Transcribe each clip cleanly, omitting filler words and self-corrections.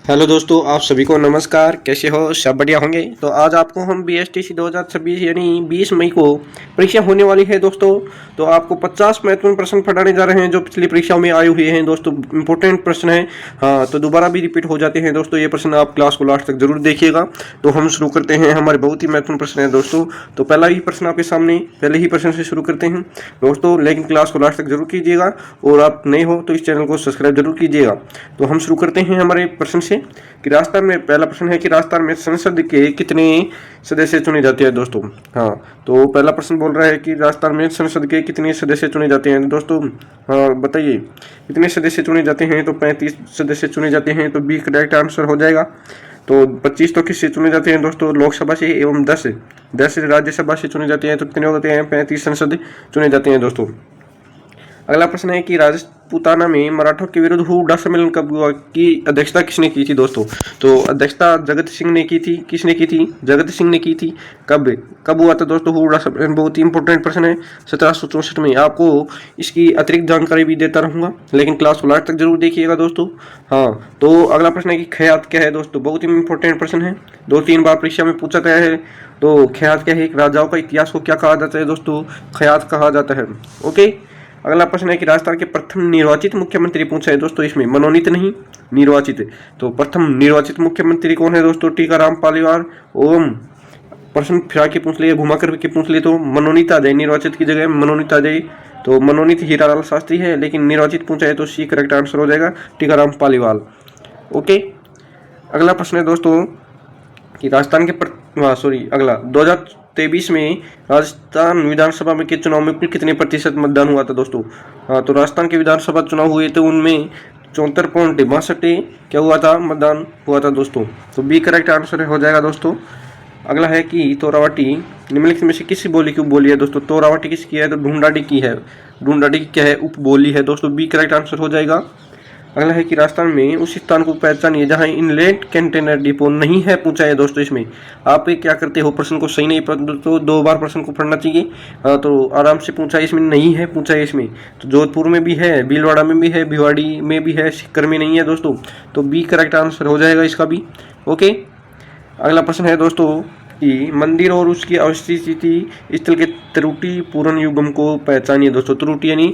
Hello दोस्तों, आप सभी को नमस्कार। कैसे हो? सब बढ़िया होंगे। तो आज आपको हम BSTC 2026 यानी 20 मई को परीक्षा होने वाली है दोस्तों। तो आपको 50 महत्वपूर्ण प्रश्न पढ़ाने जा रहे हैं जो पिछली परीक्षाओं में आए हुए हैं दोस्तों। इंपॉर्टेंट प्रश्न है। हाँ, तो दोबारा भी रिपीट हो जाते हैं दोस्तों ये प्रश्न। आप क्लास को लास्ट तक जरूर देखिएगा। तो हम शुरू करते हैं। हमारे बहुत ही महत्वपूर्ण प्रश्न है दोस्तों। तो पहला ही प्रश्न आपके सामने, पहले ही प्रश्न से शुरू करते हैं दोस्तों। लेकिन क्लास को लास्ट तक जरूर कीजिएगा और आप नए हो तो इस चैनल को सब्सक्राइब जरूर कीजिएगा। तो हम शुरू करते हैं हमारे प्रश्न से कि राजस्थान में, पहला प्रश्न है कि राजस्थान में संसद के कितने सदस्य चुने जाते हैं दोस्तों। हाँ, तो पहला प्रश्न बोल रहा है कि राजस्थान में संसद के कितने सदस्य चुने जाते हैं दोस्तों। हाँ, बताइए कितने सदस्य चुने जाते हैं। तो 35 सदस्य चुने जाते हैं। तो बी करेक्ट आंसर हो जाएगा। तो 25 तो किससे चुने जाते हैं दोस्तों? लोकसभा से, एवं 10 राज्यसभा से चुने जाते हैं। तो कितने होते हैं? 35 संसद चुने जाते हैं दोस्तों। अगला प्रश्न है कि राजपूताना में मराठों के विरुद्ध हुड्डा सम्मेलन कब हुआ, की अध्यक्षता किसने की थी दोस्तों। तो अध्यक्षता जगत सिंह ने की थी। किसने की थी? जगत सिंह ने की थी। कब हुआ था दोस्तों हुड्डा सम्मेलन? बहुत ही इंपॉर्टेंट प्रश्न है। 1764 में। आपको इसकी अतिरिक्त जानकारी भी देता रहूंगा, लेकिन क्लास को लास्ट तक जरूर देखिएगा दोस्तों। हाँ, तो अगला प्रश्न है कि ख्यात क्या है दोस्तों। बहुत ही इंपॉर्टेंट प्रश्न है, 2-3 बार परीक्षा में पूछा गया है। तो ख्यात क्या है? राजाओं का इतिहास को क्या कहा जाता है दोस्तों? ख्यात कहा जाता है। ओके। अगला प्रश्न है कि राजस्थान के प्रथम निर्वाचित मुख्यमंत्री पूछा है दोस्तों। इसमें मनोनीत नहीं, निर्वाचित। तो प्रथम निर्वाचित मुख्यमंत्री कौन है दोस्तों? टीकाराम पालीवाल। ओम प्रश्न फिरा के पूछ लिए, घुमा करके पूछ लिए तो मनोनीत आ जाए, निर्वाचित की जगह मनोनीत आ जाए। तो मनोनीत हीरालाल शास्त्री है, लेकिन निर्वाचित पूछा है तो सी करेक्ट आंसर हो जाएगा, टीकाराम पालीवाल। ओके। अगला प्रश्न है दोस्तों कि राजस्थान के अगला 2023 में राजस्थान विधानसभा में के चुनाव में कुल कितने प्रतिशत मतदान हुआ था दोस्तों। हाँ, तो राजस्थान के विधानसभा चुनाव हुए थे, उनमें 74.62 क्या हुआ था? मतदान हुआ था दोस्तों। तो बी करेक्ट आंसर हो जाएगा दोस्तों। अगला है कि तोरावटी निम्नलिखित में से किस बोली की उपबोली है दोस्तों। तोरावटी किसकी है? तो ढूंढाड़ी की है। ढूंढाड़ी की क्या है? उपबोली है दोस्तों। बी करेक्ट आंसर हो जाएगा। अगला है कि राजस्थान में उस स्थान को पहचानिए जहां इनलेट कंटेनर डिपो नहीं है पूछा है दोस्तों। इसमें आप क्या करते हो? प्रश्न को सही नहीं पढ़ते तो 2 बार प्रश्न को पढ़ना चाहिए। तो आराम से पूछा है। इसमें नहीं है पूछा है इसमें। तो जोधपुर में भी है, भीलवाड़ा में भी है, भिवाड़ी में भी है, सीकर में नहीं है दोस्तों। तो बी करेक्ट आंसर हो जाएगा इसका भी। ओके। अगला प्रश्न है दोस्तों कि मंदिर और उसकी अवस्थिति स्थल के त्रुटिपूर्ण युग्म को पहचानिए दोस्तों। त्रुटि यानी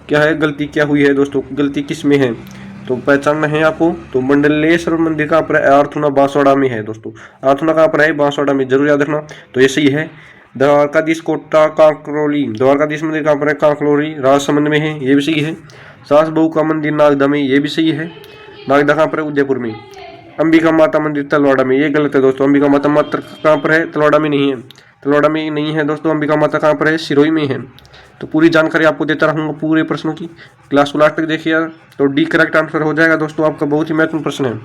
क्या है? गलती क्या हुई है दोस्तों, गलती किस में है तो पहचानना है आपको। तो मंडलेश्वर मंदिर कहाँ पर है? आर्थुना बांसवाड़ा में है दोस्तों। आर्थुना कहाँ पर है? बांसवाड़ा में, जरूर याद रखना। तो ये सही है। द्वारकाधीश कोटा कांकरोली, द्वारकाधीश मंदिर कहाँ पर है? कांकरोली राजसमंद में है, ये भी सही है। सास बहू का मंदिर नागदा में, ये भी सही है। नागदा कहाँ पर है? उदयपुर में। अंबिका माता मंदिर तलवाड़ा में, ये गलत है दोस्तों। अंबिका माता मात्र कहाँ पर है? तलवाड़ा में नहीं है। तलवाड़ा में नहीं है दोस्तों। अंबिका माता कहाँ पर है? सिरोही में है। तो पूरी जानकारी आपको देता रहूंगा पूरे प्रश्नों की। क्लास को लास्ट तक देखिए। तो डी करेक्ट आंसर हो जाएगा दोस्तों आपका। बहुत ही महत्वपूर्ण प्रश्न है।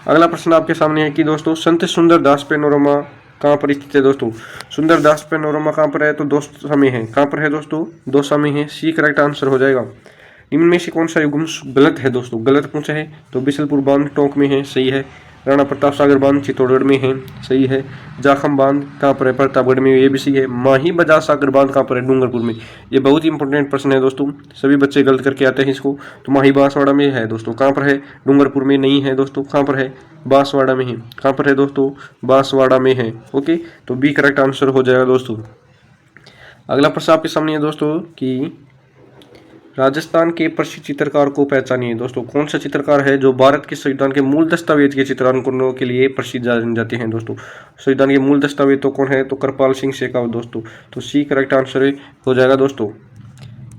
अगला प्रश्न आपके सामने है कि दोस्तों संत सुंदरदास पैनोरमा कहाँ पर स्थित है दोस्तों। सुंदरदास पैनोरमा कहाँ पर है? तो दौसा में है। कहाँ पर है दोस्तों? दौसा में है। सी करेक्ट आंसर हो जाएगा। निम्न में से कौन सा युग्म गलत है दोस्तों? गलत पूछा है। तो बिशलपुर बांध टोंक में है, सही है। राणा प्रताप सागर बांध चित्तौड़गढ़ में है, सही है। जाखम बांध कहाँ पर है? प्रतापगढ़ में, ये भी सही है। माही बजाज सागर बांध कहाँ पर है? डूंगरपुर में। ये बहुत ही इंपॉर्टेंट प्रश्न है दोस्तों, सभी बच्चे गलत करके आते हैं इसको। तो माही बांसवाड़ा में है दोस्तों। कहाँ पर है? डूंगरपुर में नहीं है दोस्तों। कहाँ पर है? बांसवाड़ा में है। कहाँ पर है दोस्तों? बांसवाड़ा में है। ओके, तो बी करेक्ट आंसर हो जाएगा दोस्तों। अगला प्रश्न आपके सामने है दोस्तों कि राजस्थान के प्रसिद्ध चित्रकार को पहचानिए दोस्तों। कौन सा चित्रकार है जो भारत के संविधान के मूल दस्तावेज के चित्रांकनों के लिए प्रसिद्ध जाने जाते हैं दोस्तों। संविधान के मूल दस्तावेज तो कौन है? तो कृपाल सिंह शेखावत दोस्तों। तो सी करेक्ट आंसर हो जाएगा दोस्तों।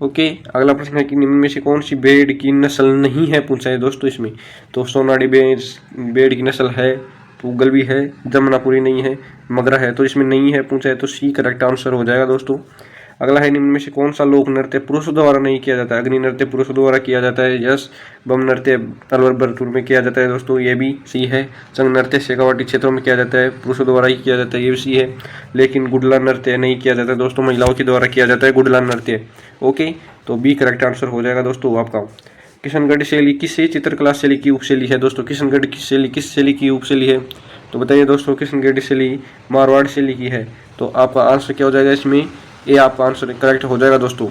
ओके। अगला प्रश्न है कि निम्न में से कौन सी भेड़ की नस्ल नहीं है पूछा है दोस्तों इसमें। तो सोनाड़ी भेड़ की नस्ल है, पूगल भी है, जमुनापुरी नहीं है, मगरा है। तो इसमें नहीं है पूछा है तो सी करेक्ट आंसर हो जाएगा दोस्तों। अगला है निम्न में से कौन सा लोक नृत्य पुरुषों द्वारा नहीं किया जाता है। अग्नि नृत्य पुरुषों द्वारा किया जाता है। यस। बम नृत्य अलवर भरतपुर में किया जाता है दोस्तों, ये भी सही है। संग नृत्य शेखावाटी क्षेत्रों में किया जाता है, पुरुषों द्वारा ही किया जाता है, ये भी सही है। लेकिन गुडला नृत्य नहीं किया जाता है दोस्तों, महिलाओं के द्वारा किया जाता है गुडला नृत्य। ओके, तो बी करेक्ट आंसर हो जाएगा दोस्तों आपका। किशनगढ़ शैली किस चित्रकला शैली की उपशैली है दोस्तों। किशनगढ़ की शैली किस शैली की उपशैली है? तो बताइए दोस्तों। किशनगढ़ शैली मारवाड़ शैली की है। तो आपका आंसर क्या हो जाएगा इसमें? ये आपका आंसर करेक्ट हो जाएगा दोस्तों।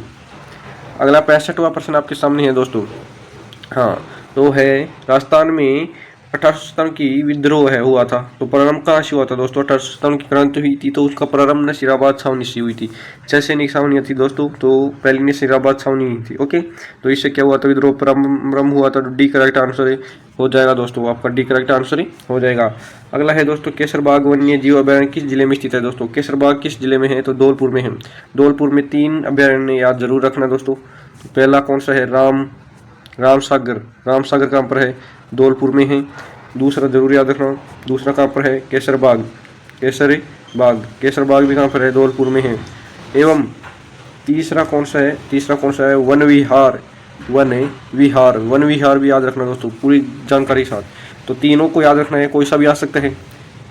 अगला 65वां प्रश्न आपके सामने है दोस्तों। हाँ, तो है राजस्थान में 1857 की विद्रोह है हुआ था। तो प्रारंभ कहाँ से हुआ था दोस्तों? 1857 की क्रांति हुई थी, तो उसका प्रारंभ नसीराबाद छावनी से हुई थी। 6 सैनिक छावनियाँ थी दोस्तों, तो पहली नसीराबाद छावनी हुई थी। ओके, तो इससे क्या हुआ था? विद्रोह प्रारंभ हुआ था। तो डी करेक्ट आंसर हो जाएगा दोस्तों, आपका डी करेक्ट आंसर ही हो जाएगा। अगला है दोस्तों, केसरबाग वन्य जीव अभयारण्य किस जिले में स्थित है दोस्तों? केसरबाग किस जिले में है? तो धौलपुर में है। धौलपुर में 3 अभयारण्य याद जरूर रखना दोस्तों। तो पहला कौन सा है? रामसागर। रामसागर कहाँ पर है? धौलपुर में है। दूसरा जरूर याद रखना, दूसरा कहाँ पर है? केसरबाग। केसरबाग भी कहाँ पर है? धौलपुर में है। एवं तीसरा कौन सा है? तीसरा कौन सा है? वन विहार भी याद रखना दोस्तों, पूरी जानकारी के साथ। तो तीनों को याद रखना है, कोई सा भी आ सकता है।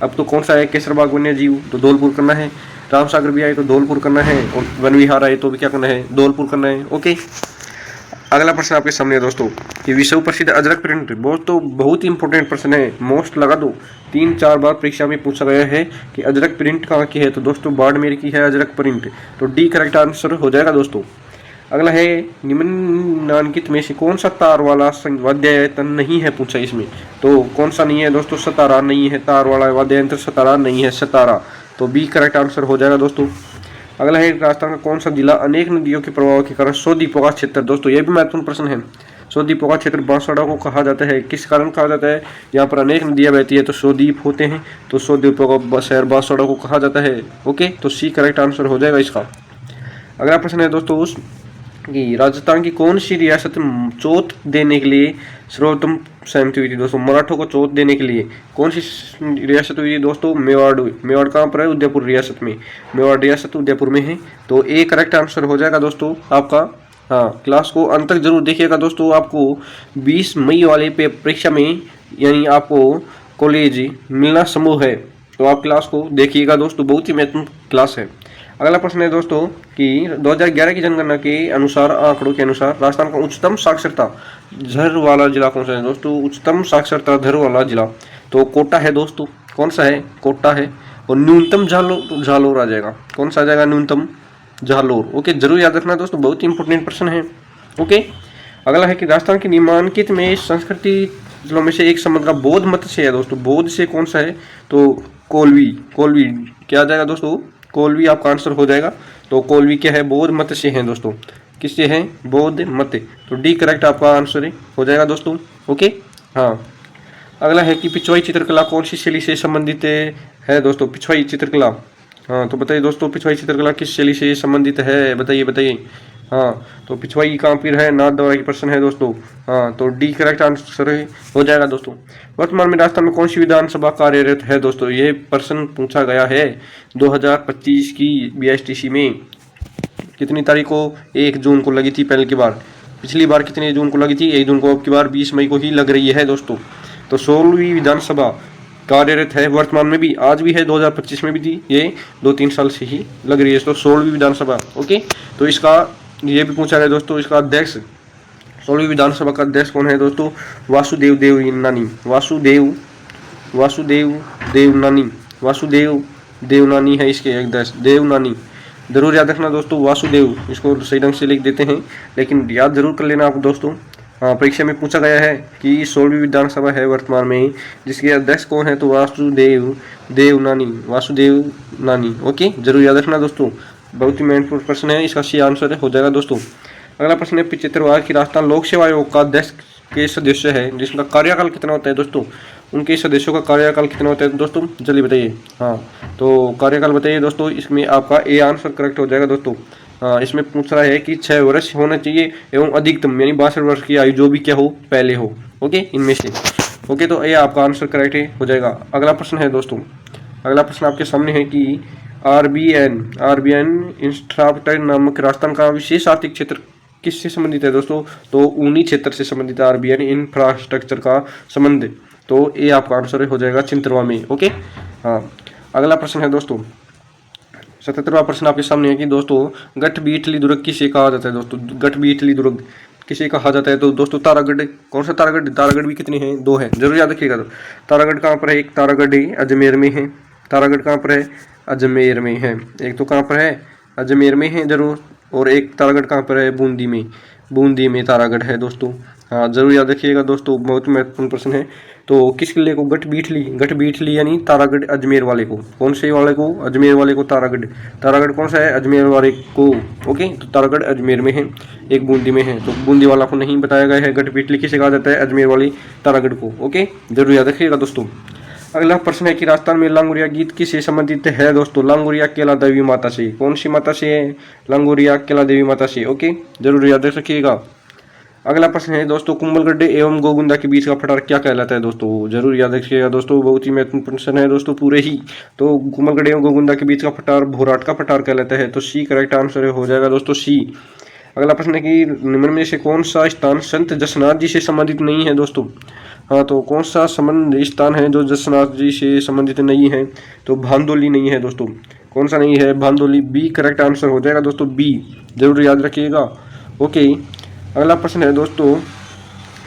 अब तो कौन सा है? केसरबाग वन्य जीव तो धौलपुर करना है, रामसागर भी आए तो धौलपुर करना है, और वन विहार आए तो भी क्या करना है? धौलपुर करना है। ओके, अगला प्रश्न आपके सामने है दोस्तों कि विश्व प्रसिद्ध अजरक प्रिंट बहुत ही इंपॉर्टेंट प्रश्न है, मोस्ट लगा दो। 3-4 बार परीक्षा में पूछा गया है कि अजरक प्रिंट कहाँ की है? तो दोस्तों बाड़मेर की है अजरक प्रिंट। तो डी करेक्ट आंसर हो जाएगा दोस्तों। अगला है, निम्नलिखित में से कौन सा तार वाला वाद्य यंत्र नहीं है पूछा इसमें? तो कौन सा नहीं है दोस्तों? सतारा नहीं है, तार वाला वाद्य यंत्र सतारा नहीं है, सतारा। तो बी करेक्ट आंसर हो जाएगा दोस्तों। अगला है, राजस्थान का कौन सा जिला अनेक नदियों के प्रभाव के कारण सोदीपोगा क्षेत्र? दोस्तों ये भी महत्वपूर्ण प्रश्न है। सोदीपोगा क्षेत्र बांसवाड़ा को कहा जाता है, किस कारण कहा जाता है? यहाँ पर अनेक नदियां बहती है तो सोदीप होते हैं, तो सोदीपोगा शहर बांसवाड़ा को कहा जाता है। ओके, तो सी करेक्ट आंसर हो जाएगा इसका। अगला प्रश्न है दोस्तों कि राजस्थान की कौन सी रियासत चोट देने के लिए सर्वोत्तम सहमति हुई थी दोस्तों? मराठों को चोट देने के लिए कौन सी रियासत हुई थी दोस्तों? मेवाड़ हुई। मेवाड़ कहाँ पर है? उदयपुर रियासत में। मेवाड़ रियासत उदयपुर में है। तो ए करेक्ट आंसर हो जाएगा दोस्तों आपका। हाँ, क्लास को अंत तक जरूर देखिएगा दोस्तों। आपको 20 मई वाले परीक्षा में यानी आपको कॉलेज मिलना संभव है, तो आप क्लास को देखिएगा दोस्तों, बहुत ही महत्वपूर्ण क्लास है। अगला प्रश्न है दोस्तों कि 2011 की जनगणना के अनुसार, आंकड़ों के अनुसार राजस्थान का उच्चतम साक्षरता दर वाला जिला कौन सा है दोस्तों? उच्चतम साक्षरता दर वाला जिला तो कोटा है दोस्तों। कौन सा है? कोटा है। और न्यूनतम जालोर आ जाएगा। कौन सा आ जाएगा? न्यूनतम जालोर। ओके, जरूर याद रखना दोस्तों, बहुत ही इंपॉर्टेंट प्रश्न है। ओके, अगला है कि राजस्थान के निम्नलिखित में संस्कृति जिलों में से एक संबंध का बौद्ध मत से है दोस्तों। बौद्ध से कौन सा है? तो कोलवी क्या आ जाएगा दोस्तों? कोलवी आपका आंसर हो जाएगा। तो कोलवी क्या है? बौद्ध मत से है दोस्तों। किससे है? बौद्ध मत। तो डी करेक्ट आपका आंसर हो जाएगा दोस्तों। ओके, हाँ। अगला है कि पिछवाई चित्रकला कौन सी शैली से संबंधित है दोस्तों? पिछवाई चित्रकला, हाँ, तो बताइए दोस्तों, पिछवाई चित्रकला किस शैली से संबंधित है? बताइए। हाँ, तो पिछवाई कहाँ पर है? नाथ द्वारा की प्रश्न है दोस्तों। हाँ, तो डी करेक्ट आंसर हो जाएगा दोस्तों। वर्तमान में राजस्थान में कौन सी विधानसभा कार्यरत है दोस्तों? ये प्रश्न पूछा गया है 2025 की BSTC में। कितनी तारीख को? 1 जून को लगी थी पहले की बार। पिछली बार कितने जून को लगी थी? 1 जून को। अब की बार 20 मई को ही लग रही है दोस्तों। तो 16वीं विधानसभा कार्यरत है वर्तमान में भी, आज भी है, 2025 में भी थी, ये 2-3 साल से ही लग रही है। तो 16वीं विधानसभा। ओके, तो इसका ये भी पूछा गया दोस्तों, इसका अध्यक्ष 16वीं विधानसभा का अध्यक्ष कौन है दोस्तों? वासुदेव देवनानी है इसके अध्यक्ष। देवनानी जरूर याद रखना दोस्तों, वासुदेव, इसको सही ढंग से लिख देते हैं, लेकिन याद जरूर कर लेना आप दोस्तों। हाँ, परीक्षा में पूछा गया है कि 16वीं विधानसभा है वर्तमान में, जिसके अध्यक्ष कौन है? तो वासुदेव नानी। ओके, जरूर याद रखना दोस्तों, बहुत ही महत्वपूर्ण प्रश्न है, इसका सही आंसर हो जाएगा दोस्तों। अगला प्रश्न है 75वां कि राजस्थान लोक सेवा आयोग का अध्यक्ष के सदस्य है जिसका कार्यकाल कितना होता है दोस्तों? उनके सदस्यों का कार्यकाल कितना होता है दोस्तों? जल्दी बताइए। हाँ, तो कार्यकाल बताइए दोस्तों। इसमें आपका ए आंसर करेक्ट हो जाएगा दोस्तों। हाँ, इसमें पूछ रहा है कि 6 वर्ष होना चाहिए एवं अधिकतम यानी 62 वर्ष की आयु जो भी क्या हो पहले हो। ओके, इनमें से। ओके, तो ये आपका आंसर करेक्ट हो जाएगा। अगला प्रश्न है दोस्तों, अगला प्रश्न आपके सामने है कि आरबीएन इंफ्रास्ट्रक्चर नामक राजस्थान का विशेष आर्थिक क्षेत्र किससे संबंधित है दोस्तों? तो ऊनी क्षेत्र से संबंधित है आरबीएन इंफ्रास्ट्रक्चर का संबंध। तो ये आपका आंसर हो जाएगा चिंतरवा में। ओके, हाँ। अगला प्रश्न है दोस्तों 77वां प्रश्न आपके सामने है कि दोस्तों गठबीठली दुर्ग किसे कहा जाता है दोस्तों? गठबीठली दुर्ग किसे कहा जाता है? तो दोस्तों तारागढ़। कौन सा तारागढ़? तारागढ़ भी कितने हैं? 2 हैं, जरूर याद रखिएगा। तो तारागढ़ कहाँ पर है? एक तारागढ़ अजमेर में है। तारागढ़ कहाँ पर है? अजमेर में है। एक तो कहाँ पर है? अजमेर में है जरूर। और एक तारागढ़ कहाँ पर है? बूंदी में तारागढ़ है दोस्तों। हाँ जरूर याद रखिएगा दोस्तों, बहुत महत्वपूर्ण प्रश्न है। तो किस किले को गढ़ बीठली यानी तारागढ़ अजमेर वाले को, कौन से वाले को? अजमेर वाले को तारागढ़। तारागढ़ कौन सा है? अजमेर वाले को। ओके, तो तारागढ़ अजमेर में है, एक बूंदी में है, तो बूंदी वाला को नहीं बताया गया है। गढ़ बीठली किसे कहा जाता है? अजमेर वाली तारागढ़ को। ओके, जरूर याद रखिएगा दोस्तों। अगला प्रश्न है कि राजस्थान में लांगुरिया गीत किससे संबंधित है दोस्तों? लांगुरिया केला देवी माता से। कौन सी माता से है? लांगुरिया केला देवी माता से। ओके, जरूर याद रखिएगा। अगला प्रश्न है दोस्तों, कुंभलगढ़ एवं गोगुंदा के बीच का पठार क्या कहलाता है दोस्तों? जरूर याद रखिएगा दोस्तों, बहुत ही महत्वपूर्ण प्रश्न है दोस्तों पूरे ही। तो कुंभलगढ़ एवं गोगुंदा के बीच का पठार भोराट का पठार कहलाता है। तो सी करेक्ट आंसर हो जाएगा दोस्तों, सी। अगला प्रश्न है कि निम्न में से कौन सा स्थान संत जसनाथ जी से संबंधित नहीं है दोस्तों? हाँ, तो कौन सा संबंध स्थान है जो जसनाथ जी से संबंधित नहीं है? तो भांदोली नहीं है दोस्तों। कौन सा नहीं है? भांदोली। बी करेक्ट आंसर हो जाएगा दोस्तों, बी। जरूर याद रखिएगा। ओके, अगला प्रश्न है दोस्तों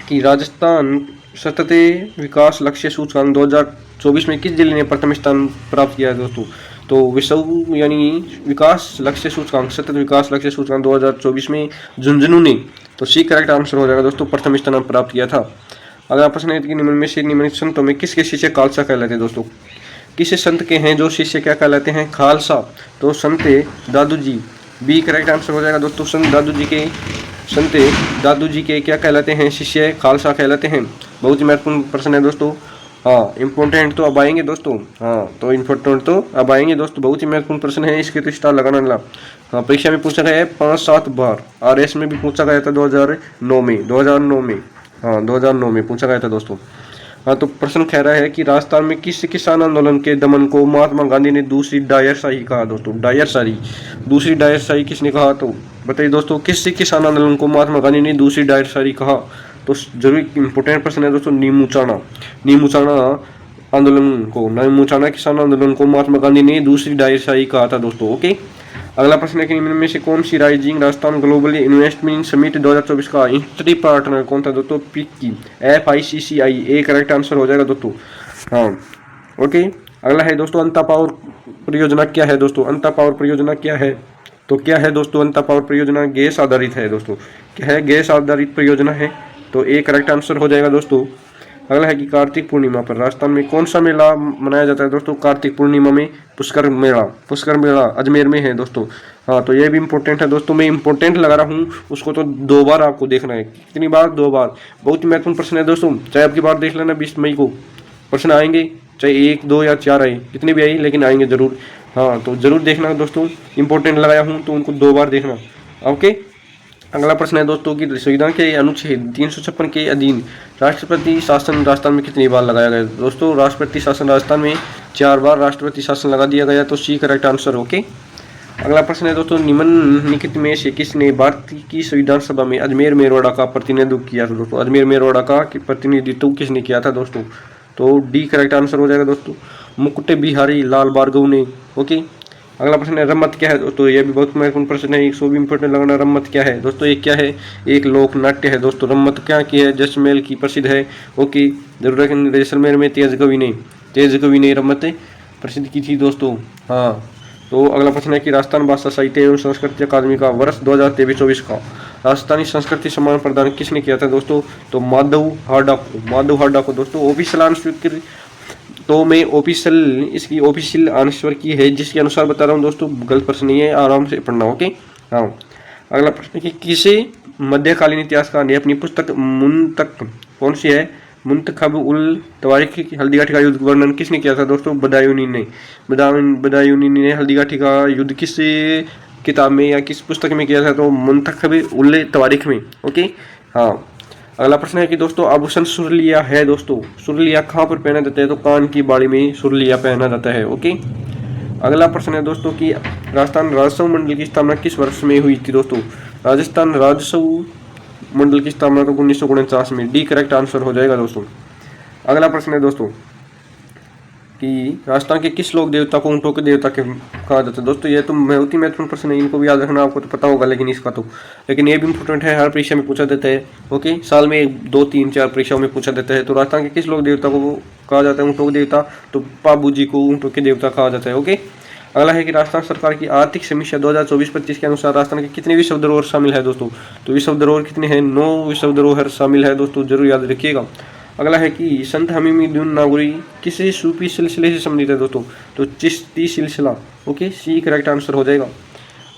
कि राजस्थान सतत विकास लक्ष्य सूचकांक 2024 में किस जिले ने प्रथम स्थान प्राप्त किया है दोस्तों? तो विश्व यानी विकास लक्ष्य सूचकांक, सतत विकास लक्ष्य सूचकांक 2024 में झुंझुनू ने। तो सी करेक्ट आंसर हो जाएगा दोस्तों, प्रथम स्थान प्राप्त किया था। अगला प्रश्न है कि निम्न में से निम्नलिखित संतों में किसके शिष्य खालसा कहलाते हैं दोस्तों? किस संत के हैं जो शिष्य क्या कहलाते हैं? खालसा। तो संत दादू जी। बी करेक्ट आंसर हो जाएगा दोस्तों, संत दादू जी के क्या कहलाते हैं? शिष्य खालसा कहलाते हैं। बहुत ही महत्वपूर्ण प्रश्न है दोस्तों। हाँ, इम्पोर्टेंट तो अब आएंगे दोस्तों। हाँ, तो इम्पोर्टेंट तो अब आएंगे दोस्तों, बहुत ही महत्वपूर्ण प्रश्न है, इसके तो स्टार लगाना ला। हाँ, परीक्षा में पूछा गया है 5-7 बार। RS में भी पूछा गया था 2009 में। हाँ, 2009 में पूछा गया था दोस्तों। हाँ, तो प्रश्न कह रहा है कि राजस्थान में किस किसान आंदोलन के दमन को महात्मा गांधी ने दूसरी डायरशाही कहा दोस्तों? डायरशाही, दूसरी डायरशाही किसने कहा? तो बताइए दोस्तों, किस किसान आंदोलन को महात्मा गांधी ने दूसरी डायरशाही कहा? तो जरूर इंपोर्टेंट प्रश्न है दोस्तों, नीमूचाना आंदोलन को, नीमूचाना किसान आंदोलन को महात्मा गांधी ने दूसरी डायरशाही कहा था दोस्तों। ओके, अगला प्रश्न है कि निम्न में से कौन सी rising Rajasthan global investment summit 2024 का इंडस्ट्री पार्टनर कौन था दोस्तों? FICCI, FICCI। A correct answer हो जाएगा दोस्तों। हाँ, ओके। अगला है दोस्तों, अंता पावर परियोजना क्या है दोस्तों? अंता पावर परियोजना क्या है? तो क्या है दोस्तों अंता पावर परियोजना? गैस आधारित है दोस्तों। क्या है? गैस आधारित परियोजना है। तो ए करेक्ट आंसर हो जाएगा दोस्तों। अगला है कि कार्तिक पूर्णिमा पर राजस्थान में कौन सा मेला मनाया जाता है दोस्तों? कार्तिक पूर्णिमा में पुष्कर मेला अजमेर में है दोस्तों। हाँ, तो ये भी इंपॉर्टेंट है दोस्तों, मैं इंपॉर्टेंट लगा रहा हूँ उसको, तो 2 बार आपको देखना है। कितनी बार? 2 बार। बहुत ही महत्वपूर्ण प्रश्न है दोस्तों, चाहे आपकी बार देख लेना 20 मई को प्रश्न आएंगे, चाहे 1, 2 या 4 आए, कितने भी आए लेकिन आएंगे जरूर। हाँ, तो जरूर देखना दोस्तों, इंपॉर्टेंट लगाया हूँ तो उनको 2 बार देखना। ओके, अगला प्रश्न है दोस्तों कि संविधान के अनुच्छेद 356 के अधीन राष्ट्रपति शासन राजस्थान में कितनी बार लगाया गया दोस्तों? राष्ट्रपति शासन राजस्थान में 4 बार राष्ट्रपति शासन लगा दिया गया। तो सी करेक्ट आंसर। ओके, अगला प्रश्न है दोस्तों, निम्नलिखित में से किसने भारत की संविधान सभा में अजमेर मेरवाड़ा का प्रतिनिधित्व किया था दोस्तों? अजमेर मेरवाड़ा का प्रतिनिधित्व किसने किया था दोस्तों? तो डी करेक्ट आंसर हो जाएगा दोस्तों, मुकुट बिहारी लाल भार्गव ने। ओके, अगला प्रश्न है रम्मत क्या है दोस्तों? ये भी बहुत महत्वपूर्ण प्रश्न है, 100 भी इंपॉर्टेंट लगाना। रम्मत क्या है दोस्तों? एक क्या है? एक लोक नाट्य है दोस्तों। रम्मत क्या की है? जैसलमेर की प्रसिद्ध है। ओके, जरूर रखेंगे, जैसलमेर में तेज कवि ने रम्मत प्रसिद्ध की थी दोस्तों। हाँ, तो अगला प्रश्न है कि राजस्थान भाषा साहित्य एवं संस्कृति अकादमी का वर्ष 2023-24 का राजस्थानी संस्कृति सम्मान प्रदान किसने किया था दोस्तों? तो माधव हार्डा को दोस्तों। ऑफिशियल आंसर तो मैं इसकी ऑफिशियल आंसर की है जिसके अनुसार बता रहा हूँ दोस्तों, गलत प्रश्न नहीं है, आराम से पढ़ना। ओके, हाँ। अगला प्रश्न कि किसे मध्यकालीन इतिहासकार ने अपनी पुस्तक कौन सी है? मुंतखब उल तवारीख हल्दीघाटी का युद्ध वर्णन किसने किया था दोस्तों? बदायूनी ने हल्दीघाटी का युद्ध किस किताब में या किस पुस्तक में किया था? तो मुंतखब उल तवारीख में। ओके, हाँ। अगला प्रश्न है कि दोस्तों आभूषण सुरलिया है दोस्तों। सुरलिया कहाँ पर पहना जाता है? तो कान की बाड़ी में सुरलिया पहना जाता है। ओके, अगला प्रश्न है दोस्तों कि राजस्थान राजस्व मंडल की स्थापना किस वर्ष में हुई थी दोस्तों? राजस्थान राजस्व मंडल की स्थापना तो 1949 में। डी करेक्ट आंसर हो जाएगा दोस्तों। अगला प्रश्न है दोस्तों कि राजस्थान के किस लोक देवता को ऊंटों के देवता के कहा जाता है दोस्तों? ये तो बहुत ही महत्वपूर्ण प्रश्न है, इनको भी याद रखना, आपको तो पता होगा लेकिन ये भी इंपॉर्टेंट है, हर परीक्षा में पूछा देता है। ओके, साल में 2, 3, 4 परीक्षाओं में पूछा देता है। तो राजस्थान के किस लोक देवता को कहा जाता है ऊंटों के देवता? तो पाबू जी को ऊंटों के देवता कहा जाता है। ओके, अगला है कि राजस्थान सरकार की आर्थिक समीक्षा 2024-25 के अनुसार राजस्थान के कितने विश्व धरोहर शामिल है दोस्तों। तो विश्व धरोहर कितने हैं, 9 विश्व धरोहर शामिल है दोस्तों, जरूर याद रखिएगा। अगला है कि संत हमीदुद्दीन नागौरी किस सूफी सिलसिले से संबंधित है दोस्तों। तो चिश्ती सिलसिला, ओके, सी करेक्ट आंसर हो जाएगा।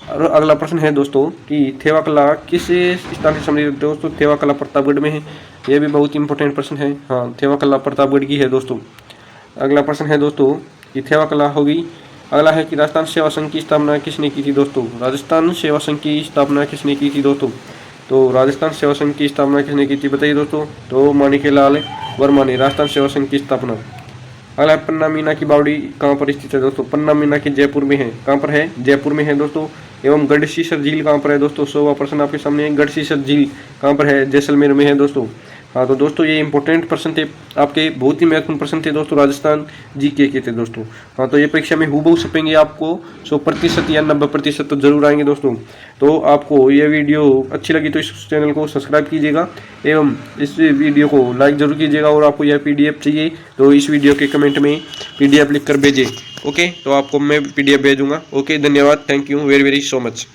और अगला प्रश्न है दोस्तों कि थेवा कला किस स्थान से संबंधित है दोस्तों। थेवा कला प्रतापगढ़ में है, यह भी बहुत इंपॉर्टेंट प्रश्न है। हाँ, थेवा कला प्रतापगढ़ की है दोस्तों। अगला प्रश्न है दोस्तों कि थेवा कला होगी। अगला है कि राजस्थान सेवा संघ की स्थापना किसने की थी दोस्तों। राजस्थान सेवा संघ की स्थापना किसने की थी दोस्तों। तो राजस्थान सेवा संघ की स्थापना किसने की थी बताइए दोस्तों। तो माणिक्यलाल वर्मा ने राजस्थान सेवा संघ की स्थापना। अगला है पन्ना मीना की बावड़ी कहाँ पर स्थित है दोस्तों। पन्ना मीना की जयपुर में है, कहाँ पर है, जयपुर में है दोस्तों। एवं गढ़सीसर झील कहाँ पर है दोस्तों। 100वां प्रश्न आपके सामने है, गढ़सीसर झील कहाँ पर है, जैसलमेर में है दोस्तों। हाँ, तो दोस्तों ये इंपॉर्टेंट प्रश्न थे आपके, बहुत ही महत्वपूर्ण प्रश्न थे दोस्तों, राजस्थान जीके के थे दोस्तों। हाँ, तो ये परीक्षा में हूबहू छपेंगे आपको 100% या 90% तो जरूर आएंगे दोस्तों। तो आपको ये वीडियो अच्छी लगी तो इस चैनल को सब्सक्राइब कीजिएगा एवं इस वीडियो को लाइक जरूर कीजिएगा। और आपको यह PDF चाहिए तो इस वीडियो के कमेंट में PDF लिख कर भेजिए। ओके, तो आपको मैं PDF भेजूंगा। ओके, धन्यवाद, thank you very very so much.